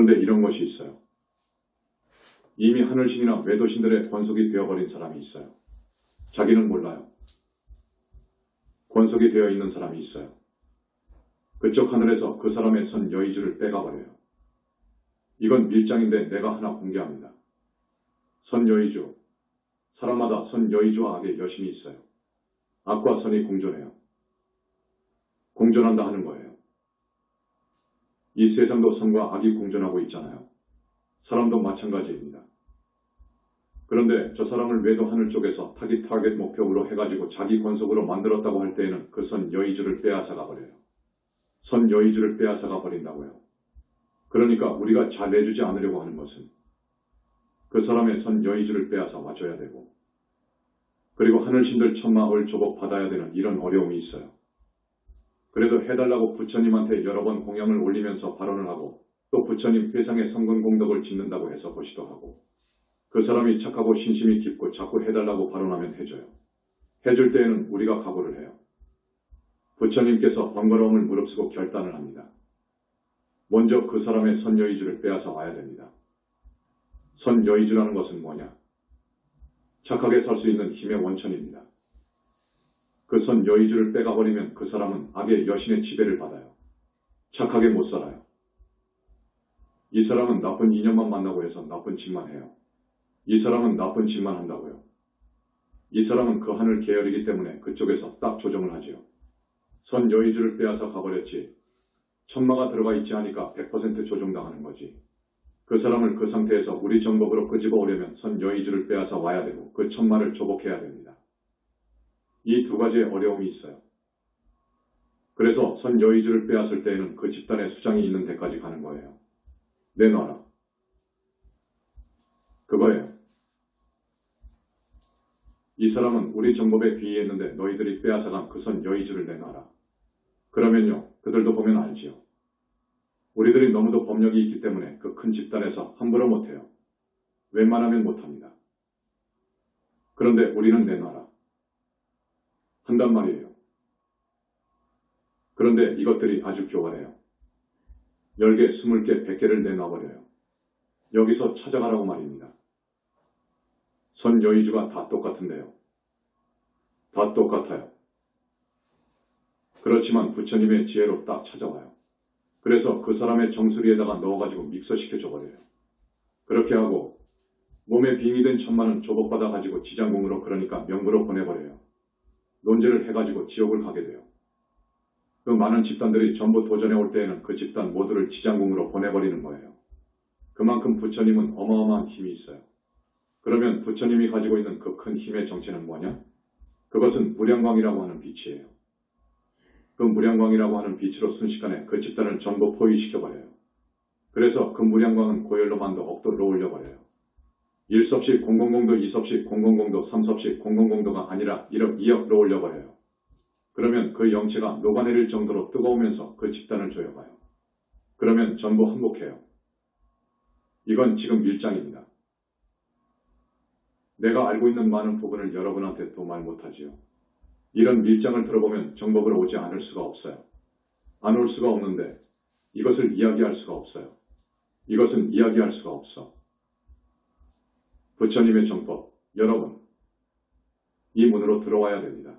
그런데 이런 것이 있어요. 이미 하늘신이나 외도신들의 권속이 되어버린 사람이 있어요. 자기는 몰라요. 권속이 되어 있는 사람이 있어요. 그쪽 하늘에서 그 사람의 선 여의주를 빼가버려요. 이건 밀장인데 내가 하나 공개합니다. 선 여의주. 사람마다 선 여의주와 악의 여신이 있어요. 악과 선이 공존해요. 공존한다 하는 거예요. 이 세상도 선과 악이 공존하고 있잖아요. 사람도 마찬가지입니다. 그런데 저 사람을 외도 하늘 쪽에서 타깃 목표로 해가지고 자기 권속으로 만들었다고 할 때에는 그 선 여의주를 빼앗아가 버려요. 선 여의주를 빼앗아가 버린다고요. 그러니까 우리가 잘 내주지 않으려고 하는 것은 그 사람의 선 여의주를 빼앗아 와줘야 되고, 그리고 하늘신들 천마을 조복 받아야 되는 이런 어려움이 있어요. 그래도 해달라고 부처님한테 여러 번 공양을 올리면서 발언을 하고, 또 부처님 회상에 성근 공덕을 짓는다고 해서 보시도 하고, 그 사람이 착하고 신심이 깊고 자꾸 해달라고 발언하면 해줘요. 해줄 때에는 우리가 각오를 해요. 부처님께서 번거로움을 무릅쓰고 결단을 합니다. 먼저 그 사람의 선여의주를 빼앗아 와야 됩니다. 선여의주라는 것은 뭐냐? 착하게 살 수 있는 힘의 원천입니다. 그 선여의주를 빼가버리면 그 사람은 악의 여신의 지배를 받아요. 착하게 못 살아요. 이 사람은 나쁜 인연만 만나고 해서 나쁜 짓만 해요. 이 사람은 나쁜 짓만 한다고요. 이 사람은 그 하늘 계열이기 때문에 그쪽에서 딱 조정을 하지요. 선 여의주를 빼앗아 가버렸지. 천마가 들어가 있지 하니까 100% 조종당하는 거지. 그 사람을 그 상태에서 우리 정법으로 끄집어 오려면 선 여의주를 빼앗아 와야 되고 그 천마를 조복해야 됩니다. 이 두 가지의 어려움이 있어요. 그래서 선 여의주를 빼앗을 때에는 그 집단의 수장이 있는 데까지 가는 거예요. 내놔라. 그거예요. 이 사람은 우리 정법에 귀의했는데 너희들이 빼앗아간 그 선 여의주를 내놔라. 그러면요, 그들도 보면 알지요. 우리들이 너무도 법력이 있기 때문에 그 큰 집단에서 함부로 못해요. 웬만하면 못합니다. 그런데 우리는 내놔라. 한단 말이에요. 그런데 이것들이 아주 교활해요. 10개, 20개, 100개를 내놔버려요. 여기서 찾아가라고 말입니다. 선 여의주가 다 똑같은데요. 다 똑같아요. 그렇지만 부처님의 지혜로 딱 찾아와요. 그래서 그 사람의 정수리에다가 넣어가지고 믹서시켜줘버려요. 그렇게 하고 몸에 빙이 된 천마는 조복받아가지고 지장궁으로, 그러니까 명부로 보내버려요. 논제를 해가지고 지옥을 가게 돼요. 그 많은 집단들이 전부 도전해 올 때에는 그 집단 모두를 지장궁으로 보내버리는 거예요. 그만큼 부처님은 어마어마한 힘이 있어요. 그러면 부처님이 가지고 있는 그 큰 힘의 정체는 뭐냐? 그것은 무량광이라고 하는 빛이에요. 그 무량광이라고 하는 빛으로 순식간에 그 집단을 전부 포위시켜버려요. 그래서 그 무량광은 고열로만도 억도로 올려버려요. 1섭씩 000도, 2섭씩 000도, 3섭씩 000도가 아니라 1억, 2억으로 올려버려요. 그러면 그 영체가 녹아내릴 정도로 뜨거우면서 그 집단을 조여봐요. 그러면 전부 항복해요. 이건 지금 밀장입니다. 내가 알고 있는 많은 부분을 여러분한테 또 말 못하지요. 이런 밀장을 들어보면 정법으로 오지 않을 수가 없어요. 안 올 수가 없는데 이것을 이야기할 수가 없어요. 이것은 이야기할 수가 없어. 부처님의 정법, 여러분, 이 문으로 들어와야 됩니다.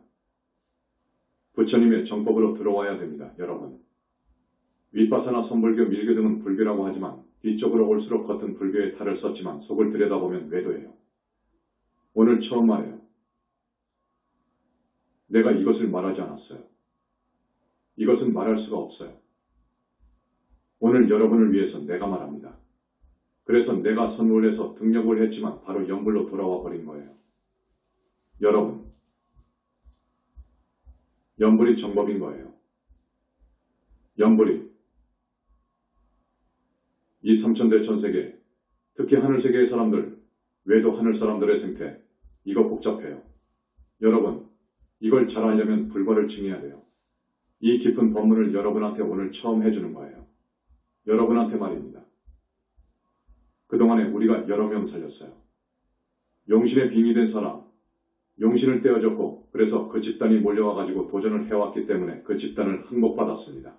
부처님의 정법으로 들어와야 됩니다. 여러분. 윗바사나 선불교, 밀교 등은 불교라고 하지만 뒤쪽으로 올수록 겉은 불교의 탈을 썼지만 속을 들여다보면 외도예요. 오늘 처음 말해요. 내가 이것을 말하지 않았어요. 이것은 말할 수가 없어요. 오늘 여러분을 위해서 내가 말합니다. 그래서 내가 선울해서 등력을 했지만 바로 영불로 돌아와 버린 거예요. 여러분, 영불이 정법인 거예요. 영불이. 이 삼천대천세계, 특히 하늘세계의 사람들, 외도 하늘 사람들의 생태, 이거 복잡해요. 여러분, 이걸 잘 알려면 불과를 증해야 돼요. 이 깊은 법문을 여러분한테 오늘 처음 해주는 거예요. 여러분한테 말입니다. 그동안에 우리가 여러 명 살렸어요. 용신에 빙의 된 사람, 용신을 떼어줬고, 그래서 그 집단이 몰려와가지고 도전을 해왔기 때문에 그 집단을 항복받았습니다.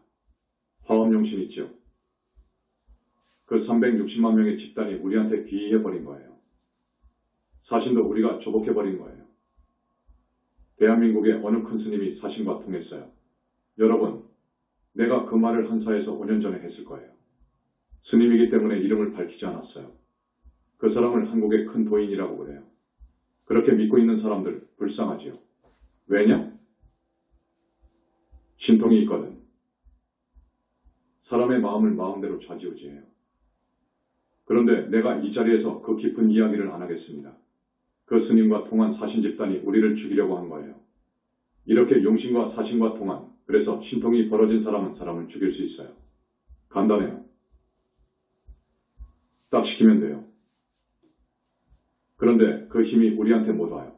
화엄용신 있죠. 그 360만 명의 집단이 우리한테 귀의해버린 거예요. 사신도 우리가 조복해버린 거예요. 대한민국의 어느 큰 스님이 사신과 통했어요. 여러분, 내가 그 말을 한사에서 5년 전에 했을 거예요. 스님이기 때문에 이름을 밝히지 않았어요. 그 사람을 한국의 큰 도인이라고 그래요. 그렇게 믿고 있는 사람들 불쌍하지요. 왜냐? 신통이 있거든. 사람의 마음을 마음대로 좌지우지해요. 그런데 내가 이 자리에서 그 깊은 이야기를 안 하겠습니다. 그 스님과 통한 사신 집단이 우리를 죽이려고 한 거예요. 이렇게 용신과 사신과 통한, 그래서 신통이 벌어진 사람은 사람을 죽일 수 있어요. 간단해요. 딱 시키면 돼요. 그런데 그 힘이 우리한테 못 와요.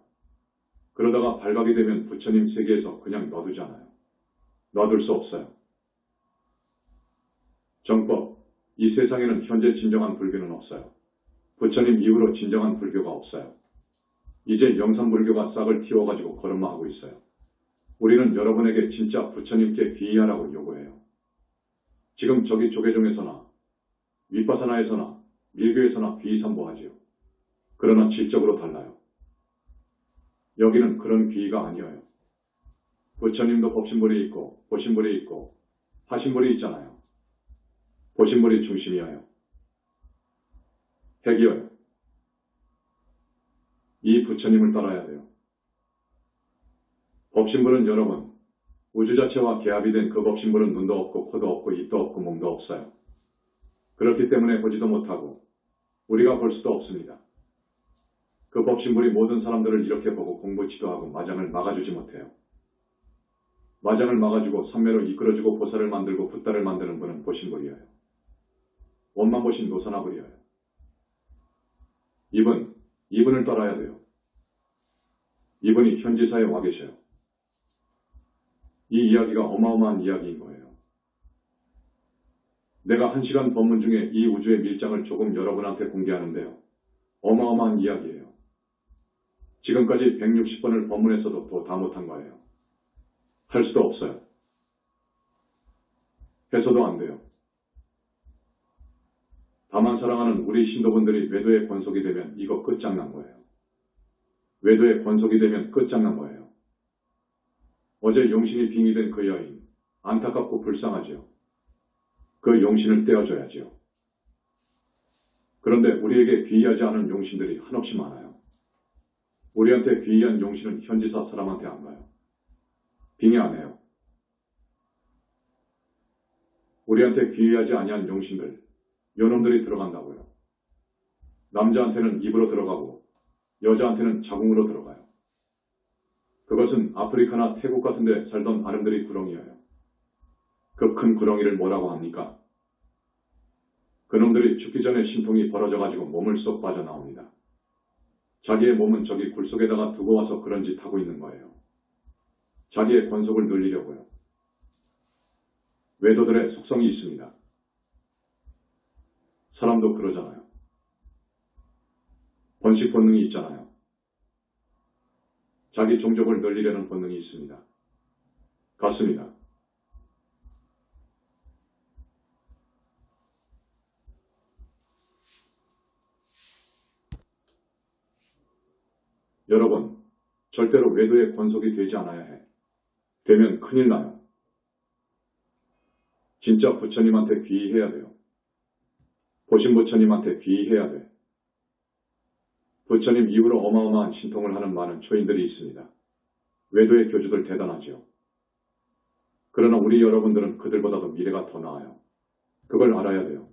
그러다가 발각이 되면 부처님 세계에서 그냥 놔두잖아요. 놔둘 수 없어요. 정법, 이 세상에는 현재 진정한 불교는 없어요. 부처님 이후로 진정한 불교가 없어요. 이제 영산불교가 싹을 틔워가지고 걸음마하고 있어요. 우리는 여러분에게 진짜 부처님께 귀의하라고 요구해요. 지금 저기 조계종에서나 윗바사나에서나 밀교에서나 귀의삼보하지요. 그러나 질적으로 달라요. 여기는 그런 귀의가 아니에요. 부처님도 법신불이 있고 보신불이 있고 하신불이 있잖아요. 보신불이 중심이에요. 핵이에요. 이 부처님을 따라야 돼요. 법신불은 여러분, 우주 자체와 개합이 된 그 법신불은 눈도 없고 코도 없고 입도 없고 몸도 없어요. 그렇기 때문에 보지도 못하고 우리가 볼 수도 없습니다. 그 법신불이 모든 사람들을 이렇게 보고 공부 지도하고 마장을 막아주지 못해요. 마장을 막아주고 삼매로 이끌어주고 보살을 만들고 붓다를 만드는 분은 보신불이에요. 원만 보신 노사나불이에요. 이분을 따라야 돼요. 이분이 현지사에 와 계셔요. 이 이야기가 어마어마한 이야기인 거예요. 내가 1시간 법문 중에 이 우주의 밀장을 조금 여러분한테 공개하는데요. 어마어마한 이야기예요. 지금까지 160번을 법문했어도 더 다 못한 거예요. 할 수도 없어요. 해서도 안 돼요. 다만 사랑하는 우리 신도분들이 외도의 권속이 되면 이거 끝장난 거예요. 외도의 권속이 되면 끝장난 거예요. 어제 용신이 빙의된 그 여인, 안타깝고 불쌍하죠. 그 용신을 떼어줘야지요. 그런데 우리에게 귀의하지 않은 용신들이 한없이 많아요. 우리한테 귀의한 용신은 현지사 사람한테 안 가요. 빙의 안 해요. 우리한테 귀의하지 아니한 용신들, 요놈들이 들어간다고요. 남자한테는 입으로 들어가고 여자한테는 자궁으로 들어가요. 그것은 아프리카나 태국 같은 데 살던 아름드리 구렁이에요. 그 큰 구렁이를 뭐라고 합니까? 그놈들이 죽기 전에 신통이 벌어져가지고 몸을 쏙 빠져나옵니다. 자기의 몸은 저기 굴속에다가 두고 와서 그런 짓 하고 있는 거예요. 자기의 권속을 늘리려고요. 외도들의 속성이 있습니다. 사람도 그러잖아요. 번식 본능이 있잖아요. 자기 종족을 늘리려는 본능이 있습니다. 같습니다. 여러분, 절대로 외도의 권속이 되지 않아야 해. 되면 큰일 나요. 진짜 부처님한테 귀의해야 돼요. 보신 부처님한테 귀의해야 돼. 부처님 이후로 어마어마한 신통을 하는 많은 초인들이 있습니다. 외도의 교주들 대단하죠. 그러나 우리 여러분들은 그들보다도 미래가 더 나아요. 그걸 알아야 돼요.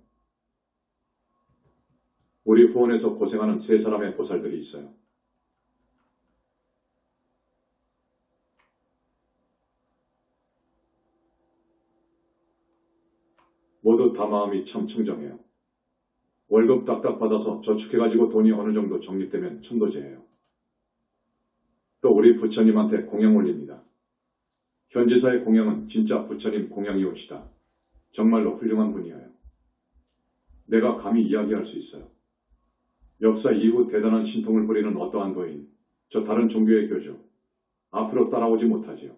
우리 후원에서 고생하는 세 사람의 보살들이 있어요. 모두 다 마음이 참 청정해요. 월급 딱딱 받아서 저축해가지고 돈이 어느 정도 적립되면 천도제예요. 또 우리 부처님한테 공양 올립니다. 현지사의 공양은 진짜 부처님 공양이 옵시다. 정말로 훌륭한 분이에요. 내가 감히 이야기할 수 있어요. 역사 이후 대단한 신통을 부리는 어떠한 도인, 저 다른 종교의 교주, 앞으로 따라오지 못하지요.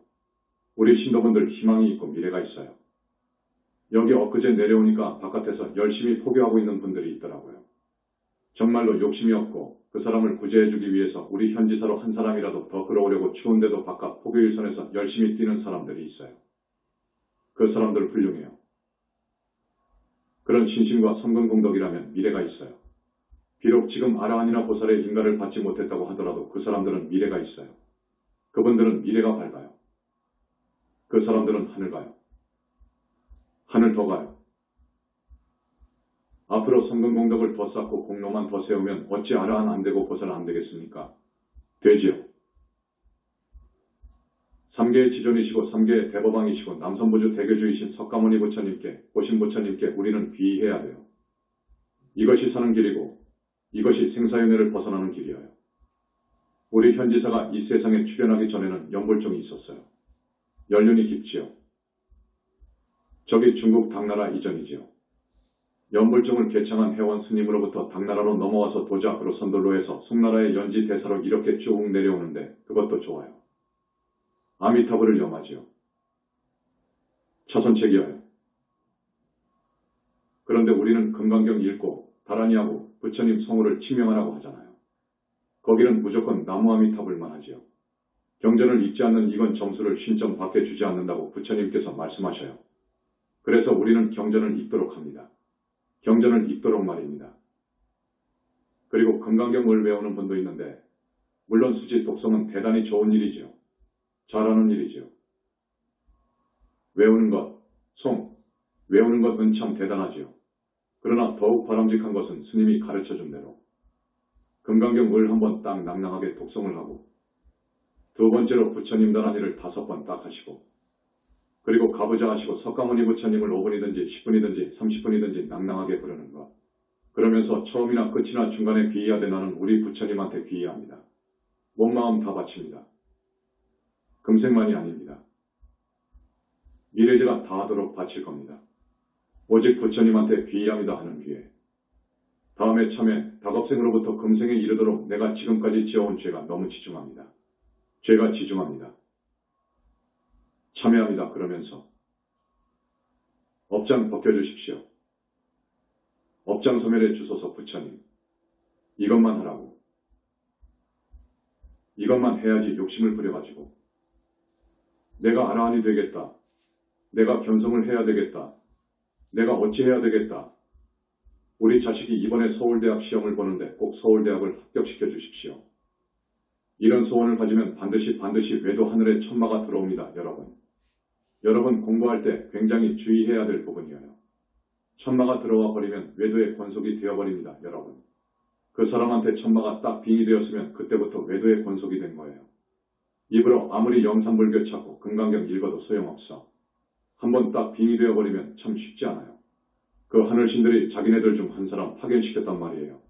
우리 신도분들 희망이 있고 미래가 있어요. 여기 엊그제 내려오니까 바깥에서 열심히 포교하고 있는 분들이 있더라고요. 정말로 욕심이 없고 그 사람을 구제해주기 위해서 우리 현지사로 한 사람이라도 더 끌어오려고 추운데도 바깥 포교일선에서 열심히 뛰는 사람들이 있어요. 그 사람들 훌륭해요. 그런 신심과 성근공덕이라면 미래가 있어요. 비록 지금 아라한이나 보살의 인가를 받지 못했다고 하더라도 그 사람들은 미래가 있어요. 그분들은 미래가 밝아요. 그 사람들은 하늘 가요. 하늘 더 가요. 앞으로 성근공덕을 더 쌓고 공로만 더 세우면 어찌 아라한 안 되고 보살 안 되겠습니까? 되지요. 3계의 지존이시고 3계의 대법왕이시고 남선부주 대교주이신 석가모니 부처님께 보신 부처님께 우리는 귀의해야 돼요. 이것이 사는 길이고 이것이 생사윤회를 벗어나는 길이에요. 우리 현지사가 이 세상에 출현하기 전에는 연불종이 있었어요. 연륜이 깊지요. 저기 중국 당나라 이전이지요. 연불종을 개창한 해원 스님으로부터 당나라로 넘어와서 도자크로 선돌로 해서 송나라의 연지 대사로 이렇게 쭉 내려오는데 그것도 좋아요. 아미타불을 염하지요. 차선책이어요. 그런데 우리는 금강경 읽고 다라니하고 부처님 성호를 치명하라고 하잖아요. 거기는 무조건 나무 아미타불만 하지요. 경전을 읽지 않는 이건 점수를 신점 밖에 주지 않는다고 부처님께서 말씀하셔요. 그래서 우리는 경전을 읽도록 합니다. 경전을 읽도록 말입니다. 그리고 금강경을 외우는 분도 있는데 물론 수지 독성은 대단히 좋은 일이지요. 잘하는 일이지요. 외우는 것, 외우는 것은 참 대단하지요. 그러나 더욱 바람직한 것은 스님이 가르쳐준 대로 금강경을 한번 딱 낭낭하게 독성을 하고 두 번째로 부처님 다라니를 5번 딱 하시고 그리고 가부좌 하시고 석가모니 부처님을 5분이든지 10분이든지 30분이든지 낭낭하게 부르는 것. 그러면서 처음이나 끝이나 중간에 귀의하되 나는 우리 부처님한테 귀의합니다. 몸 마음 다 바칩니다. 금생만이 아닙니다. 미래제가 다 하도록 바칠 겁니다. 오직 부처님한테 귀의합니다 하는 귀에. 다음에 참에 다겁생으로부터 금생에 이르도록 내가 지금까지 지어온 죄가 너무 지중합니다. 죄가 지중합니다. 참여합니다. 그러면서 업장 벗겨주십시오. 업장 소멸해 주소서 부처님. 이것만 하라고. 이것만 해야지 욕심을 부려가지고 내가 아라한이 되겠다. 내가 견성을 해야 되겠다. 내가 어찌해야 되겠다. 우리 자식이 이번에 서울대학 시험을 보는데 꼭 서울대학을 합격시켜 주십시오. 이런 소원을 가지면 반드시 외도 하늘에 천마가 들어옵니다. 여러분 공부할 때 굉장히 주의해야 될 부분이에요. 천마가 들어와 버리면 외도의 권속이 되어버립니다. 여러분. 그 사람한테 천마가 딱 빙이 되었으면 그때부터 외도의 권속이 된 거예요. 입으로 아무리 영산불교 찾고 금강경 읽어도 소용없어. 한번 딱 빙이 되어버리면 참 쉽지 않아요. 그 하늘신들이 자기네들 중 한 사람 파견시켰단 말이에요.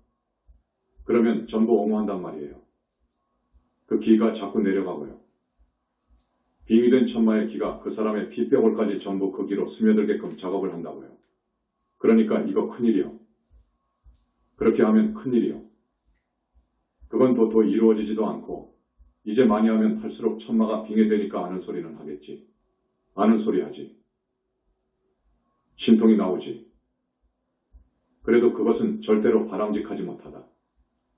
그러면 전부 옹호한단 말이에요. 그 기가 자꾸 내려가고요. 빙이 된 천마의 기가 그 사람의 피뼈골까지 전부 그 기로 스며들게끔 작업을 한다고요. 그러니까 이거 큰일이요. 그렇게 하면 큰일이요. 그건 도토 이루어지지도 않고 이제 많이 하면 할수록 천마가 빙의되니까 아는 소리는 하겠지. 아는 소리 하지. 신통이 나오지. 그래도 그것은 절대로 바람직하지 못하다.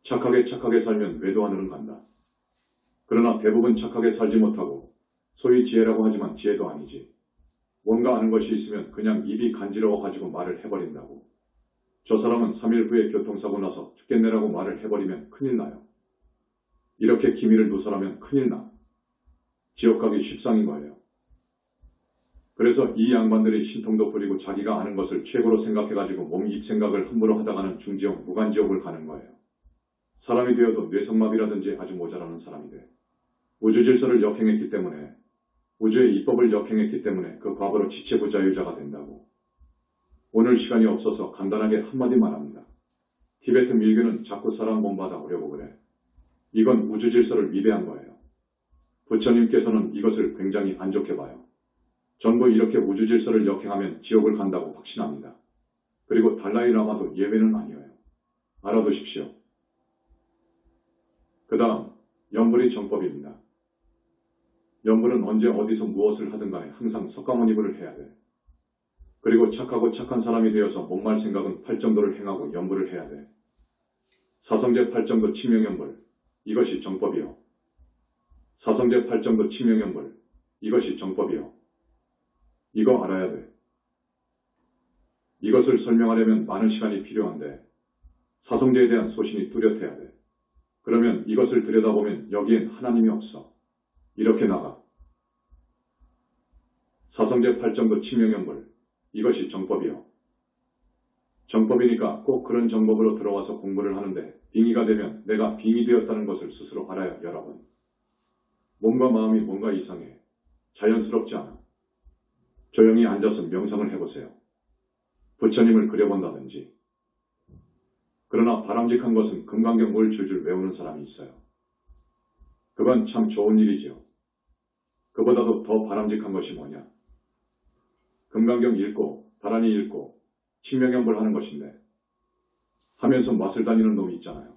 착하게 살면 외도 하늘은 간다. 그러나 대부분 착하게 살지 못하고 소위 지혜라고 하지만 지혜도 아니지. 뭔가 아는 것이 있으면 그냥 입이 간지러워가지고 말을 해버린다고. 저 사람은 3일 후에 교통사고 나서 죽겠네라고 말을 해버리면 큰일 나요. 이렇게 기미를 누설하면 큰일 나. 지옥 가기 십상인 거예요. 그래서 이 양반들이 신통도 부리고 자기가 아는 것을 최고로 생각해가지고 몸 입 생각을 함부로 하다가는 중지옥, 무간지옥을 가는 거예요. 사람이 되어도 뇌성마비라든지 아주 모자라는 사람이 돼. 우주질서를 역행했기 때문에, 우주의 입법을 역행했기 때문에 그 과거로 지체부자유자가 된다고. 오늘 시간이 없어서 간단하게 한마디 말합니다. 티베트 밀교는 자꾸 사람 본받아 오려고 그래. 이건 우주질서를 위배한 거예요. 부처님께서는 이것을 굉장히 안 좋게 봐요. 전부 이렇게 우주질서를 역행하면 지옥을 간다고 확신합니다. 그리고 달라이라마도 예외는 아니에요. 알아두십시오. 그 다음 연불이 정법입니다. 연불은 언제 어디서 무엇을 하든 간에 항상 석가모니불을 해야 돼. 그리고 착하고 착한 사람이 되어서 못말 생각은 팔정도를 행하고 연부를 해야 돼. 사성제 팔정도 칙명연불, 이것이 정법이요. 사성제 팔정도 칙명연불, 이것이 정법이요. 이거 알아야 돼. 이것을 설명하려면 많은 시간이 필요한데 사성제에 대한 소신이 뚜렷해야 돼. 그러면 이것을 들여다보면 여기엔 하나님이 없어. 이렇게 나가. 사성제 팔정도 칙명연불, 이것이 정법이요. 정법이니까 꼭 그런 정법으로 들어와서 공부를 하는데 빙의가 되면 내가 빙의 되었다는 것을 스스로 알아요, 여러분. 몸과 마음이 뭔가 이상해. 자연스럽지 않아. 조용히 앉아서 명상을 해보세요. 부처님을 그려본다든지. 그러나 바람직한 것은 금강경을 줄줄 외우는 사람이 있어요. 그건 참 좋은 일이지요. 그보다도 더 바람직한 것이 뭐냐? 금강경 읽고 바라니 읽고 칙명연불 하는 것인데 하면서 맛을 다니는 놈이 있잖아요.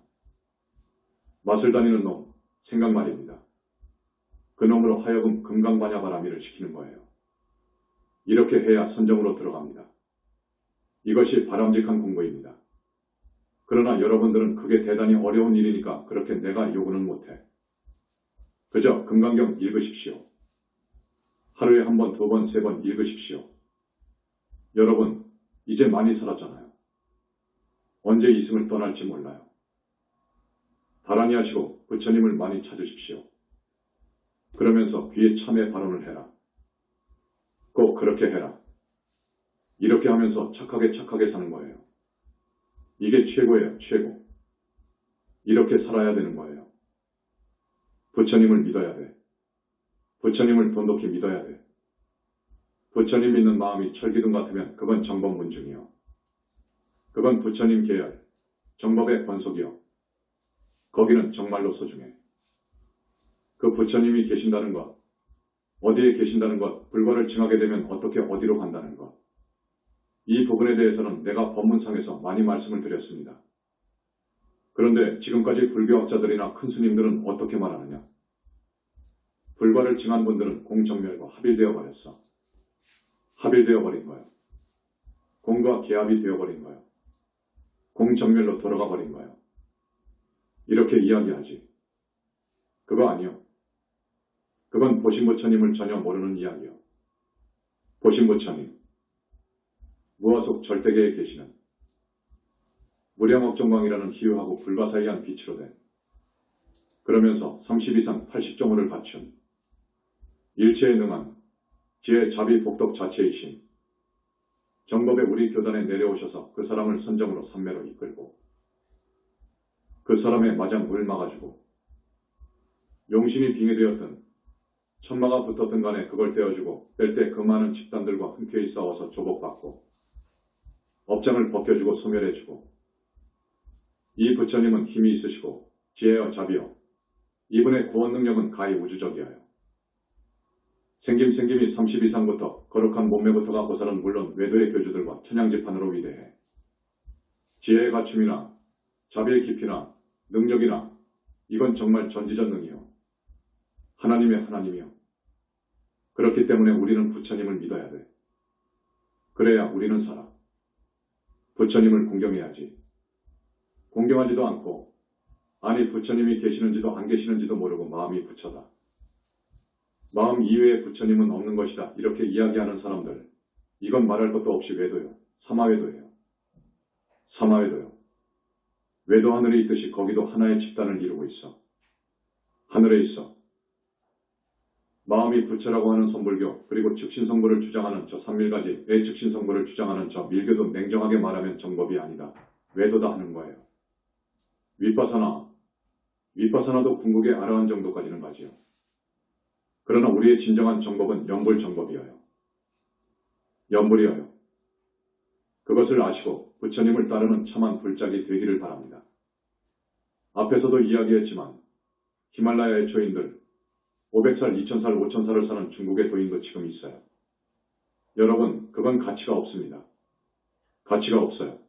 맛을 다니는 놈, 생각 말입니다. 그 놈으로 하여금 금강반야바라미를 시키는 거예요. 이렇게 해야 선정으로 들어갑니다. 이것이 바람직한 공부입니다. 그러나 여러분들은 그게 대단히 어려운 일이니까 그렇게 내가 요구는 못해. 그저 금강경 읽으십시오. 하루에 한 번, 두 번, 세 번 읽으십시오. 여러분, 이제 많이 살았잖아요. 언제 이승을 떠날지 몰라요. 다란히 하시고 부처님을 많이 찾으십시오. 그러면서 귀에 참회 발언을 해라. 꼭 그렇게 해라. 이렇게 하면서 착하게 사는 거예요. 이게 최고예요, 최고. 이렇게 살아야 되는 거예요. 부처님을 믿어야 돼. 부처님을 돈독히 믿어야 돼. 부처님 믿는 마음이 철기둥 같으면 그건 정법문중이요. 그건 부처님 계열, 정법의 권속이요. 거기는 정말로 소중해. 그 부처님이 계신다는 것, 어디에 계신다는 것, 불과를 증하게 되면 어떻게 어디로 간다는 것. 이 부분에 대해서는 내가 법문상에서 많이 말씀을 드렸습니다. 그런데 지금까지 불교학자들이나 큰 스님들은 어떻게 말하느냐? 불과를 증한 분들은 공정멸과 합일되어 버렸어. 합일되어 버린 거예요. 공과 계합이 되어버린 거예요. 공정멸로 돌아가 버린 거예요. 이렇게 이야기하지. 그거 아니요. 그건 보신부처님을 전혀 모르는 이야기요. 보신부처님, 무화속 절대계에 계시는 무량억정광이라는 희유하고 불가사의한 빛으로 된 그러면서 30 이상 80종호를 갖춘 일체에 능한 지혜 자비 복덕 자체이신 정법의 우리 교단에 내려오셔서 그 사람을 선정으로 선매로 이끌고 그 사람의 마장 물을 막아주고 용신이 빙의되었든 천마가 붙었든 간에 그걸 떼어주고 뺄 때 그 많은 집단들과 흔쾌히 싸워서 조복받고 업장을 벗겨주고 소멸해주고 이 부처님은 힘이 있으시고 지혜와 자비요 이분의 구원 능력은 가히 우주적이어요. 생김이 30 이상부터 거룩한 몸매부터가 고사는 물론 외도의 교주들과 천양지판으로 위대해. 지혜의 갖춤이나 자비의 깊이나 능력이나 이건 정말 전지전능이요. 하나님의 하나님이요. 그렇기 때문에 우리는 부처님을 믿어야 돼. 그래야 우리는 살아. 부처님을 공경해야지. 공경하지도 않고 아니 부처님이 계시는지도 안 계시는지도 모르고 마음이 부처다. 마음 이외에 부처님은 없는 것이다. 이렇게 이야기하는 사람들. 이건 말할 것도 없이 외도요. 사마외도예요. 사마외도요. 외도 하늘에 있듯이 거기도 하나의 집단을 이루고 있어. 하늘에 있어. 마음이 부처라고 하는 선불교 그리고 즉신성불을 주장하는 저 삼밀가지 즉신성불을 주장하는 저 밀교도 냉정하게 말하면 정법이 아니다. 외도다 하는 거예요. 윗바사나도 궁극의 아라한 정도까지는 가지요. 그러나 우리의 진정한 정법은 연불 정법이어요. 연불이어요. 그것을 아시고 부처님을 따르는 참한 불짝이 되기를 바랍니다. 앞에서도 이야기했지만 히말라야의 초인들 500살, 2000살, 5000살을 사는 중국의 도인도 지금 있어요. 여러분, 그건 가치가 없습니다. 가치가 없어요.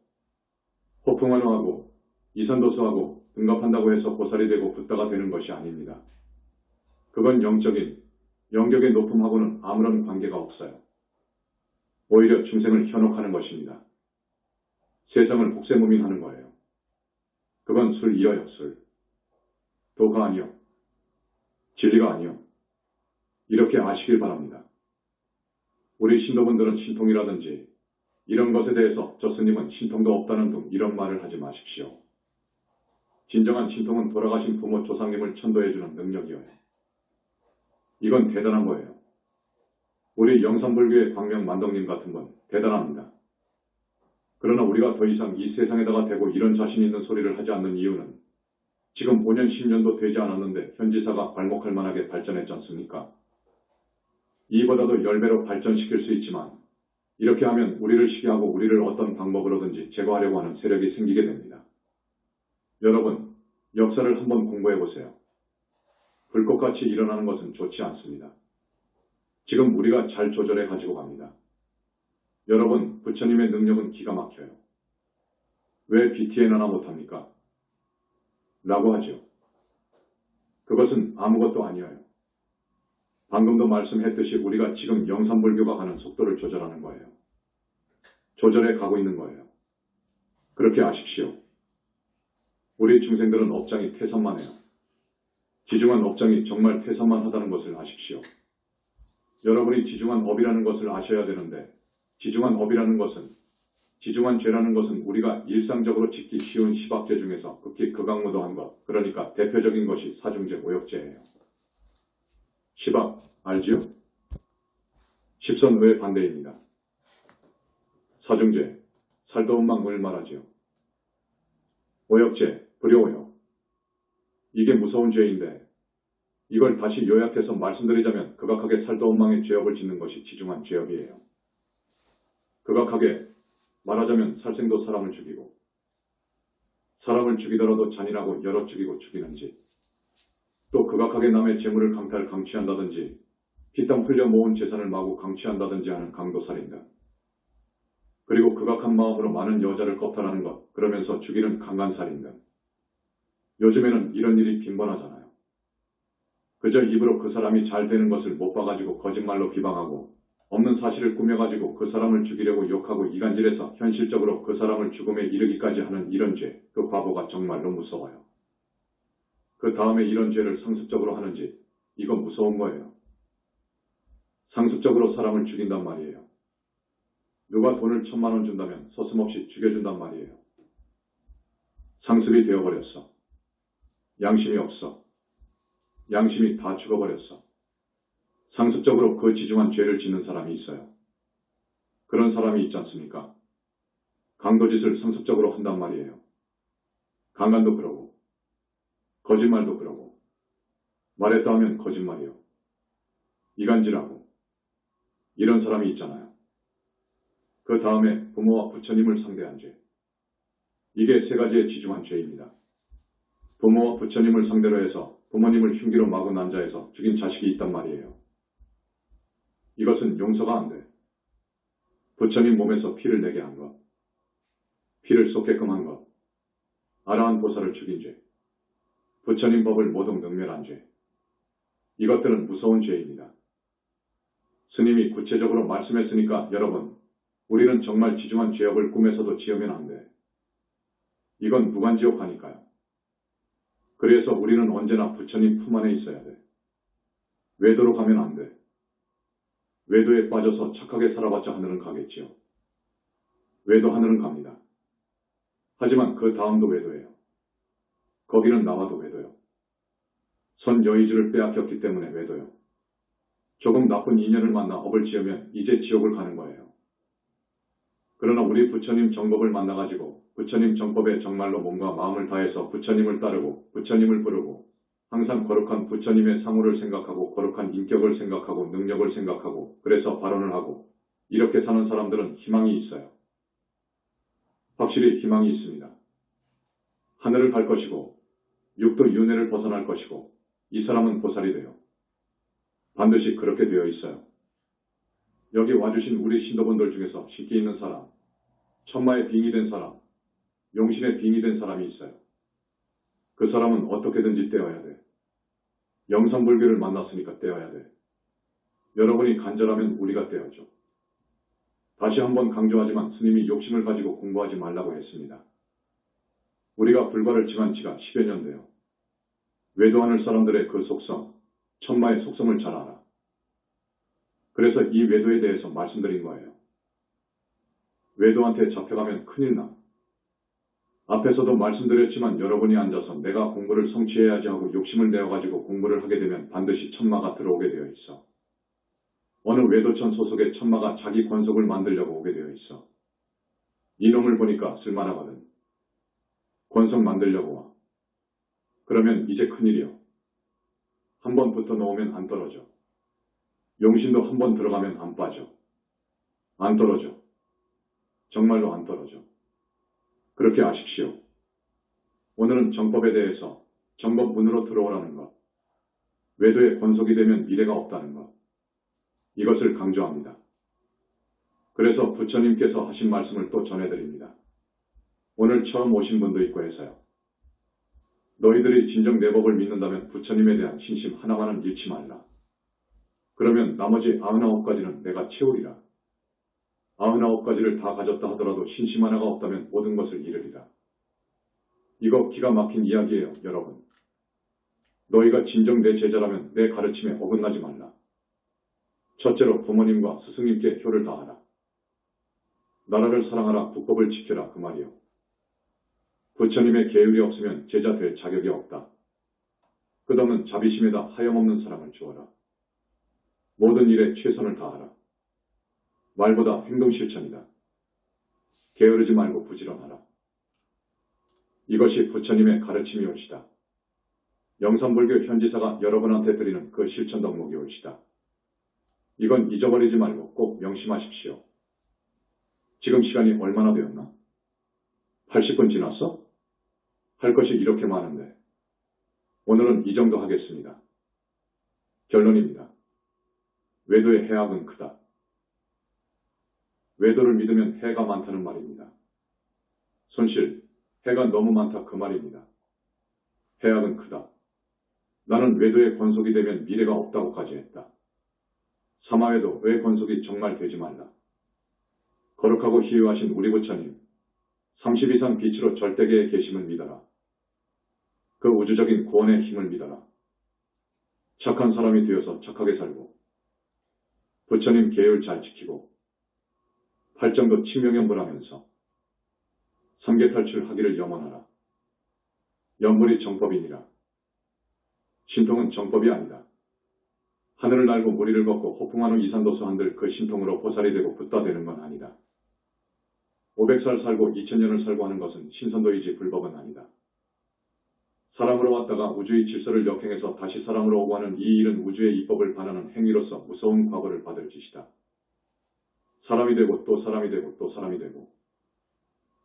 호풍환호하고 이산도수하고 등갑한다고 해서 보살이 되고 붓다가 되는 것이 아닙니다. 그건 영적인, 영격의 높음하고는 아무런 관계가 없어요. 오히려 중생을 현혹하는 것입니다. 세상을 복세무민하는 거예요. 그건 술이여요, 술. 도가 아니요. 진리가 아니요. 이렇게 아시길 바랍니다. 우리 신도분들은 신통이라든지 이런 것에 대해서 저 스님은 신통도 없다는 등 이런 말을 하지 마십시오. 진정한 신통은 돌아가신 부모 조상님을 천도해주는 능력이어요. 이건 대단한 거예요. 우리 영산불교의 광명 만덕님 같은 분 대단합니다. 그러나 우리가 더 이상 이 세상에다가 대고 이런 자신 있는 소리를 하지 않는 이유는 지금 5년 10년도 되지 않았는데 현지사가 괄목할 만하게 발전했지 않습니까? 이보다도 10배로 발전시킬 수 있지만 이렇게 하면 우리를 시기하고 우리를 어떤 방법으로든지 제거하려고 하는 세력이 생기게 됩니다. 여러분, 역사를 한번 공부해보세요. 불꽃같이 일어나는 것은 좋지 않습니다. 지금 우리가 잘 조절해 가지고 갑니다. 여러분, 부처님의 능력은 기가 막혀요. 왜 BTN 하나 못합니까? 라고 하죠. 그것은 아무것도 아니에요. 방금도 말씀했듯이 우리가 지금 영산불교가 가는 속도를 조절하는 거예요. 조절해 가고 있는 거예요. 그렇게 아십시오. 우리 중생들은 업장이 태산만해요. 지중한 업장이 정말 태산만하다는 것을 아십시오. 여러분이 지중한 업이라는 것을 아셔야 되는데 지중한 업이라는 것은 지중한 죄라는 것은 우리가 일상적으로 짓기 쉬운 시박죄 중에서 극히 극악무도한 것, 그러니까 대표적인 것이 사중죄, 모욕죄예요. 시박, 알지요? 십선의의 반대입니다. 사중죄, 살도운망을 말하지요. 모욕죄, 불효오욕. 이게 무서운 죄인데 이걸 다시 요약해서 말씀드리자면 극악하게 살도운망의 죄업을 짓는 것이 지중한 죄업이에요. 극악하게 말하자면 살생도 사람을 죽이고 사람을 죽이더라도 잔인하고 여럿 죽이고 죽이는지 또 극악하게 남의 재물을 강취한다든지 피땀 흘려 모은 재산을 마구 강취한다든지 하는 강도살인 등 그리고 극악한 마음으로 많은 여자를 겁탈하는 것 그러면서 죽이는 강간살인 등 요즘에는 이런 일이 빈번하잖아요. 그저 입으로 그 사람이 잘 되는 것을 못 봐가지고 거짓말로 비방하고 없는 사실을 꾸며가지고 그 사람을 죽이려고 욕하고 이간질해서 현실적으로 그 사람을 죽음에 이르기까지 하는 이런 죄, 그 과보가 정말로 무서워요. 그 다음에 이런 죄를 상습적으로 하는지 이건 무서운 거예요. 상습적으로 사람을 죽인단 말이에요. 누가 돈을 1000만 원 준다면 서슴없이 죽여준단 말이에요. 상습이 되어버렸어. 양심이 없어. 양심이 다 죽어버렸어. 상습적으로 그 지중한 죄를 짓는 사람이 있어요. 그런 사람이 있지 않습니까? 강도짓을 상습적으로 한단 말이에요. 강간도 그러고 거짓말도 그러고 말했다 하면 거짓말이요. 이간질하고 이런 사람이 있잖아요. 그 다음에 부모와 부처님을 상대한 죄. 이게 세 가지의 지중한 죄입니다. 부모와 부처님을 상대로 해서 부모님을 흉기로 마구 난자해서 죽인 자식이 있단 말이에요. 이것은 용서가 안 돼. 부처님 몸에서 피를 내게 한 것, 피를 쏟게끔 한 것, 아라한 보살을 죽인 죄, 부처님 법을 모독 능멸한 죄. 이것들은 무서운 죄입니다. 스님이 구체적으로 말씀했으니까 여러분, 우리는 정말 지중한 죄업을 꿈에서도 지으면 안 돼. 이건 무간지옥 하니까요. 그래서 우리는 언제나 부처님 품 안에 있어야 돼. 외도로 가면 안 돼. 외도에 빠져서 착하게 살아봤자 하늘은 가겠지요. 외도 하늘은 갑니다. 하지만 그 다음도 외도예요. 거기는 나와도 외도요. 선 여의주를 빼앗겼기 때문에 외도요. 조금 나쁜 인연을 만나 업을 지으면 이제 지옥을 가는 거예요. 그러나 우리 부처님 정법을 만나가지고 부처님 정법에 정말로 몸과 마음을 다해서 부처님을 따르고 부처님을 부르고 항상 거룩한 부처님의 상호를 생각하고 거룩한 인격을 생각하고 능력을 생각하고 그래서 발언을 하고 이렇게 사는 사람들은 희망이 있어요. 확실히 희망이 있습니다. 하늘을 갈 것이고 육도 윤회를 벗어날 것이고 이 사람은 보살이 돼요. 반드시 그렇게 되어 있어요. 여기 와주신 우리 신도분들 중에서 신기 있는 사람, 천마의 빙이 된 사람, 용신의 빙이 된 사람이 있어요. 그 사람은 어떻게든지 떼어야 돼. 영산불교를 만났으니까 떼어야 돼. 여러분이 간절하면 우리가 떼어줘. 다시 한번 강조하지만 스님이 욕심을 가지고 공부하지 말라고 했습니다. 우리가 불과를 칭한 지가 10여 년 돼요. 외도하는 사람들의 그 속성, 천마의 속성을 잘 알아. 그래서 이 외도에 대해서 말씀드린 거예요. 외도한테 잡혀가면 큰일 나. 앞에서도 말씀드렸지만 여러분이 앉아서 내가 공부를 성취해야지 하고 욕심을 내어가지고 공부를 하게 되면 반드시 천마가 들어오게 되어 있어. 어느 외도천 소속의 천마가 자기 권속을 만들려고 오게 되어 있어. 이놈을 보니까 쓸만하거든. 권속 만들려고 와. 그러면 이제 큰일이요. 한 번 붙어 놓으면 안 떨어져. 용신도 한 번 들어가면 안 빠져. 안 떨어져. 정말로 안 떨어져. 그렇게 아십시오. 오늘은 정법에 대해서 정법 문으로 들어오라는 것, 외도의 권속이 되면 미래가 없다는 것, 이것을 강조합니다. 그래서 부처님께서 하신 말씀을 또 전해드립니다. 오늘 처음 오신 분도 있고 해서요. 너희들이 진정 내 법을 믿는다면 부처님에 대한 신심 하나만은 잃지 말라. 그러면 나머지 99가지는 내가 채우리라. 99가지를 다 가졌다 하더라도 신심 하나가 없다면 모든 것을 잃으리라. 이거 기가 막힌 이야기예요, 여러분. 너희가 진정 내 제자라면 내 가르침에 어긋나지 말라. 첫째로 부모님과 스승님께 효를 다하라. 나라를 사랑하라, 국법을 지켜라, 그 말이요. 부처님의 계율이 없으면 제자 될 자격이 없다. 끝없는 자비심에다 하염없는 사랑을 주어라. 모든 일에 최선을 다하라. 말보다 행동 실천이다. 게으르지 말고 부지런하라. 이것이 부처님의 가르침이올시다. 영산불교 현지사가 여러분한테 드리는 그 실천 덕목이올시다. 이건 잊어버리지 말고 꼭 명심하십시오. 지금 시간이 얼마나 되었나? 80분 지났어? 할 것이 이렇게 많은데. 오늘은 이 정도 하겠습니다. 결론입니다. 외도의 해악은 크다. 외도를 믿으면 해가 많다는 말입니다. 손실, 해가 너무 많다 그 말입니다. 해악은 크다. 나는 외도의 권속이 되면 미래가 없다고까지 했다. 사마외도 외 권속이 정말 되지 말라. 거룩하고 희유하신 우리 부처님, 30 이상 빛으로 절대계에 계심을 믿어라. 그 우주적인 구원의 힘을 믿어라. 착한 사람이 되어서 착하게 살고, 부처님 계율 잘 지키고, 팔정도 칭명연불하면서 삼계탈출하기를 염원하라. 연불이 정법이니라. 신통은 정법이 아니다. 하늘을 날고 무리를 걷고 호풍한 후 이산도수 한들 그 신통으로 보살이 되고 붓다 되는 건 아니다. 500살 살고 2000년을 살고 하는 것은 신선도이지 불법은 아니다. 사람으로 왔다가 우주의 질서를 역행해서 다시 사람으로 오고 하는 이 일은 우주의 입법을 반하는 행위로서 무서운 과거를 받을 짓이다. 사람이 되고 또 사람이 되고 또 사람이 되고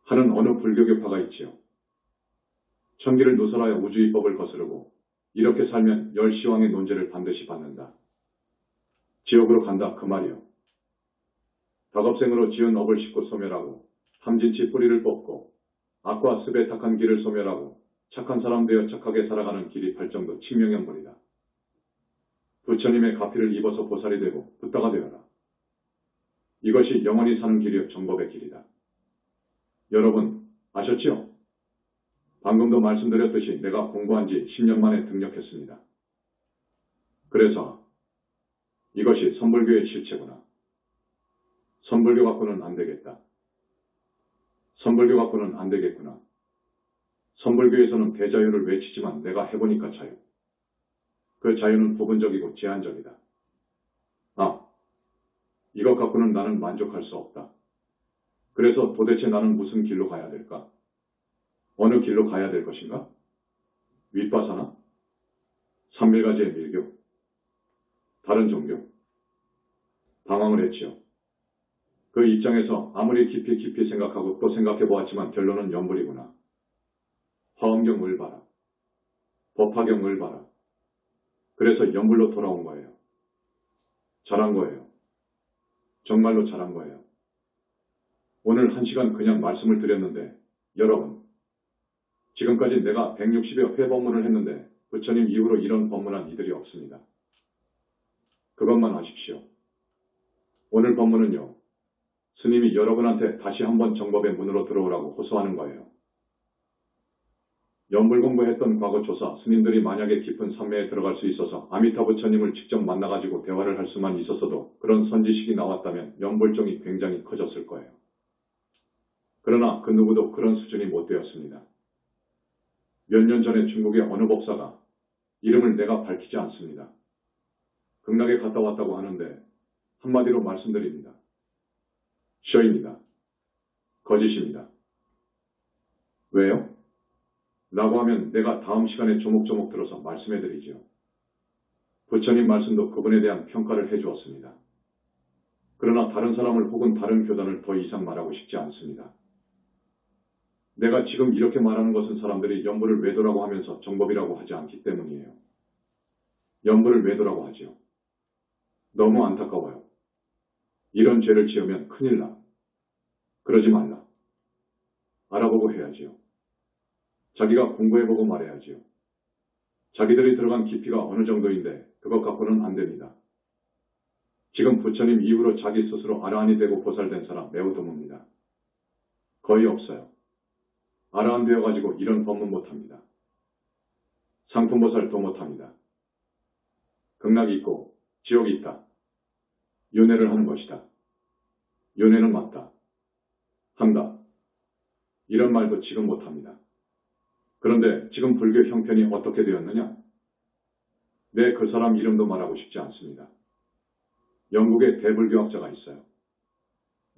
하는 어느 불교교파가 있지요. 천기를 누설하여 우주의 법을 거스르고 이렇게 살면 열시왕의 논제를 반드시 받는다. 지옥으로 간다 그 말이요. 닭업생으로 지은 업을 씻고 소멸하고 탐진치 뿌리를 뽑고 악과 습에 탁한 길을 소멸하고 착한 사람 되어 착하게 살아가는 길이 팔정도 칭명연불이다. 부처님의 가피를 입어서 보살이 되고 붓다가 되어라. 이것이 영원히 사는 길이요 정법의 길이다. 여러분 아셨지요? 방금도 말씀드렸듯이 내가 공부한 지 10년 만에 등력했습니다. 그래서 이것이 선불교의 실체구나. 선불교 갖고는 안 되겠다. 선불교 갖고는 안 되겠구나. 선불교에서는 대자유를 외치지만 내가 해보니까 자유. 그 자유는 부분적이고 제한적이다. 이것 갖고는 나는 만족할 수 없다. 그래서 도대체 나는 무슨 길로 가야 될까? 어느 길로 가야 될 것인가? 윗바사나? 삼밀가지의 밀교? 다른 종교? 방황을 했지요. 그 입장에서 아무리 깊이 생각하고 또 생각해 보았지만 결론은 연불이구나. 화엄경을 봐라. 법화경을 봐라. 그래서 연불로 돌아온 거예요. 잘한 거예요. 정말로 잘한 거예요. 오늘 1시간 그냥 말씀을 드렸는데 여러분 지금까지 내가 160여 회 법문을 했는데 부처님 이후로 이런 법문한 이들이 없습니다. 그것만 아십시오. 오늘 법문은요. 스님이 여러분한테 다시 한번 정법의 문으로 들어오라고 호소하는 거예요. 연불 공부했던 과거 조사, 스님들이 만약에 깊은 산매에 들어갈 수 있어서 아미타 부처님을 직접 만나가지고 대화를 할 수만 있었어도 그런 선지식이 나왔다면 연불정이 굉장히 커졌을 거예요. 그러나 그 누구도 그런 수준이 못 되었습니다. 몇 년 전에 중국의 어느 법사가, 이름을 내가 밝히지 않습니다. 극락에 갔다 왔다고 하는데 한마디로 말씀드립니다. 쇼입니다. 거짓입니다. 왜요? 라고 하면 내가 다음 시간에 조목조목 들어서 말씀해드리지요. 부처님 말씀도 그분에 대한 평가를 해주었습니다. 그러나 다른 사람을 혹은 다른 교단을 더 이상 말하고 싶지 않습니다. 내가 지금 이렇게 말하는 것은 사람들이 연불을 외도라고 하면서 정법이라고 하지 않기 때문이에요. 연불을 외도라고 하지요. 너무 안타까워요. 이런 죄를 지으면 큰일 나. 그러지 말라. 알아보고 해야지요. 자기가 공부해보고 말해야지요. 자기들이 들어간 깊이가 어느 정도인데 그것 갖고는 안 됩니다. 지금 부처님 이후로 자기 스스로 아라한이 되고 보살된 사람 매우 드뭅니다. 거의 없어요. 아라한 되어가지고 이런 법문 못합니다. 상품보살도 못합니다. 극락이 있고 지옥이 있다. 윤회를 하는 것이다. 윤회는 맞다. 한다. 이런 말도 지금 못합니다. 그런데 지금 불교 형편이 어떻게 되었느냐? 네, 그 사람 이름도 말하고 싶지 않습니다. 영국에 대불교학자가 있어요.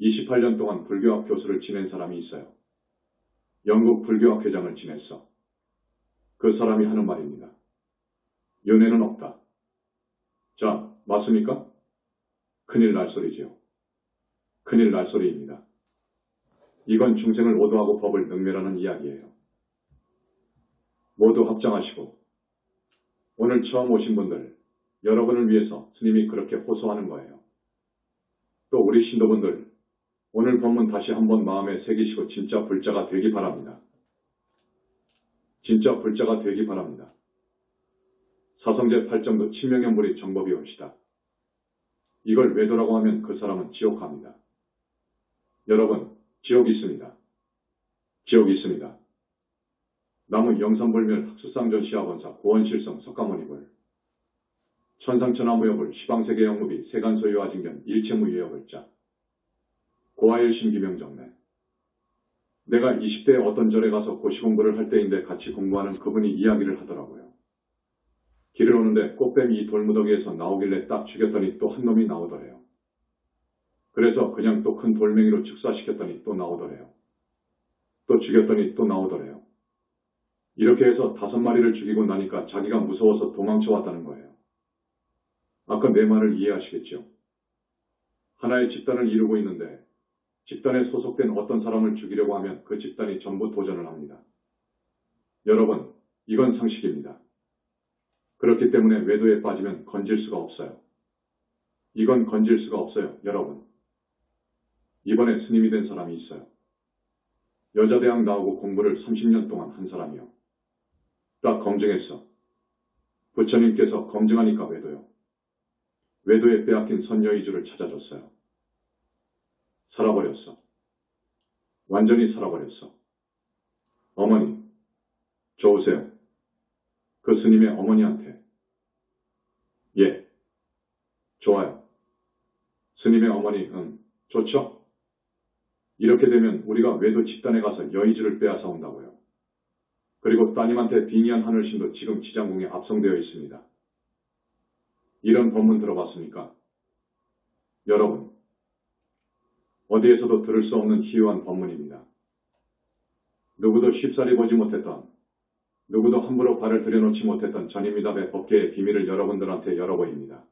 28년 동안 불교학 교수를 지낸 사람이 있어요. 영국 불교학 회장을 지냈어. 그 사람이 하는 말입니다. 윤회는 없다. 자, 맞습니까? 큰일 날 소리지요. 큰일 날 소리입니다. 이건 중생을 오도하고 법을 능멸하는 이야기예요. 모두 합장하시고 오늘 처음 오신 분들, 여러분을 위해서 스님이 그렇게 호소하는 거예요. 또 우리 신도분들, 오늘 법문 다시 한번 마음에 새기시고 진짜 불자가 되기 바랍니다. 진짜 불자가 되기 바랍니다. 사성제 8정도 친명연불이 정법이 옵시다. 이걸 외도라고 하면 그 사람은 지옥 갑니다. 여러분, 지옥 있습니다. 지옥 있습니다. 나무 영산불멸 학수상전 시아본사 고원실성 석가모니불 천상천하무여불 시방세계 영무비 세간소유화징견 일체무유여불자 고아일신 기명정래. 내가 20대에 어떤 절에 가서 고시공부를 할 때인데 같이 공부하는 그분이 이야기를 하더라고요. 길을 오는데 꽃뱀이 이 돌무더기에서 나오길래 딱 죽였더니 또 한 놈이 나오더래요. 그래서 그냥 또 큰 돌멩이로 즉사시켰더니 또 나오더래요. 또 죽였더니 또 나오더래요. 이렇게 해서 5마리를 죽이고 나니까 자기가 무서워서 도망쳐 왔다는 거예요. 아까 내 말을 이해하시겠죠? 하나의 집단을 이루고 있는데 집단에 소속된 어떤 사람을 죽이려고 하면 그 집단이 전부 도전을 합니다. 여러분, 이건 상식입니다. 그렇기 때문에 외도에 빠지면 건질 수가 없어요. 이건 건질 수가 없어요, 여러분. 이번에 스님이 된 사람이 있어요. 여자대학 나오고 공부를 30년 동안 한 사람이요. 딱 검증했어. 부처님께서 검증하니까 외도요. 외도에 빼앗긴 선녀이주를 찾아줬어요. 살아버렸어. 완전히 살아버렸어. 어머니, 좋으세요? 그 스님의 어머니한테. 예, 좋아요. 스님의 어머니, 좋죠? 이렇게 되면 우리가 외도 집단에 가서 여의주를 빼앗아 온다고요. 그리고 따님한테 빙의한 하늘신도 지금 지장궁에 압송되어 있습니다. 이런 법문 들어봤습니까? 여러분, 어디에서도 들을 수 없는 희유한 법문입니다. 누구도 쉽사리 보지 못했던, 누구도 함부로 발을 들여놓지 못했던 전임미답의 법계의 비밀을 여러분들한테 열어보입니다.